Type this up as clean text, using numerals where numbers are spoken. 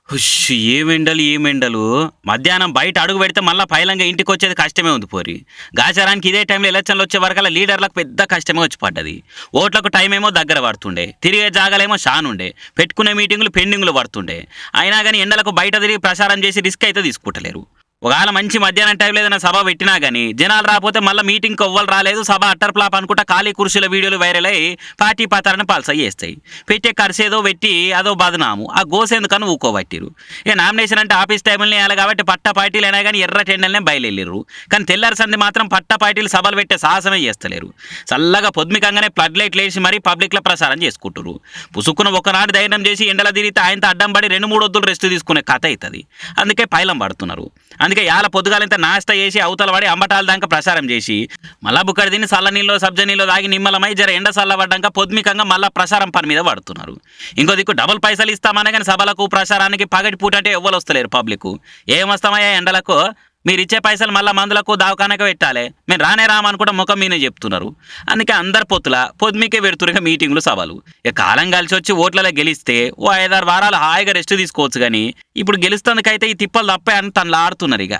Hush! ఏమెండలు. మధ్యాహ్నం బయట అడుగు పెడితే మళ్ళా పైలంగా ఇంటికొచ్చేది కష్టమే ఉంది పోరి. గాచారానికి ఇదే టైంలో ఎలక్షన్‌లొచ్చే వరకల్లా లీడర్‌లకు పెద్ద కష్టమే వచ్చి పడ్డది. ఓట్లకు టైమేమో దగ్గర పడుతుండే. తిరిగే జాగాలేమో శానుండే. పెట్టుకునే మీటింగులు పెండింగ్‌లో పడుతుండే. అయినా గాని ఎండలకు బయట తిరిగి ప్రచారం చేసి రిస్క్ అయితే తీసుకుంటలేరు. ఒకవేళ మంచి మధ్యాహ్నం టైంలో ఏదైనా సభ పెట్టినా గాని జనాలు రాపోతే మళ్ళా మీటింగ్‌కి ఎవ్వలు రాలేదు. సభ అట్టర్ ఫ్లాప్ అనుకుంటా ఖాళీ కుర్చీల వీడియోలు వైరల్ అయ్యి పార్టీ పతారాన్ని పల్సయ్యేస్తాయి. పెట్టే ఖర్చేదో పెట్టి అదో బదనాము. ఆ గోసెందుకని ఊకోబట్టిర్రు. ఇక నామినేషన్ అంటే ఆఫీస్ టైములనే ఎయాలి కాబట్టి పట్టా పార్టీలైనా గాని ఎర్రటి ఎండలనే బయలెల్లిర్రు. కానీ తెల్లారి సంధి మాత్రం పట్టా పార్టీలు సభలు పెట్టే సాహసమే చేస్తలేరు. చల్లగా పొద్దుమికంగానే ఫ్లడ్ లైట్లేసి మరీ పబ్లిక్‌లో ప్రచారం చేసుకుంటుర్రు. పుసుక్కున ఒకనాడు ధైర్యం చేసి ఎండల తిరిగితే ఆయనతో అడ్డం పడి 2, 3 వద్దులు రెస్ట్ తీసుకునే కథ అయితది. అందుకే పైలం పడుతున్నారు. అందుకే యాల పొద్దుగాలింత నాస్తా చేసి అవతల పడి అంబటాల దాకా ప్రచారం చేసి మళ్ళా బుక్కడి తిని సల్ల నీళ్ళు సబ్జ నీళ్ళు తాగి నిమ్మలమై జర ఎండ చల్లబడ్డాక పొద్దుమికంగా మళ్ళా ప్రచారం పని మీద పడుతున్నారు. ఇంకో దిక్కు డబుల్ పైసలు ఇస్తామనే కానీ సభలకు ప్రచారానికి పగటి పూట అంటే ఎవ్వరు వస్తలేరు పబ్లిక్. ఏమొస్తామయ్యా ఎండలకు, మీరిచ్చే పైసలు మళ్ళా మందులకు దవాఖానకు పెట్టాలి, మేము రానే రామనుకుంటే ముఖం మీనే చెప్తున్నారు. అందుకే అందరు పొత్తుల పొద్దుమికే పెడుతురుగా మీటింగ్లు సభలు. ఇక కాలం కలిసి వచ్చి ఓట్లలో గెలిస్తే ఓ 5, 6 వారాలు హాయిగా రెస్ట్ తీసుకోవచ్చు కానీ ఇప్పుడు గెలుస్తందుకైతే ఈ తిప్పలు తప్పే అని తనలాడుతున్నారు ఇక.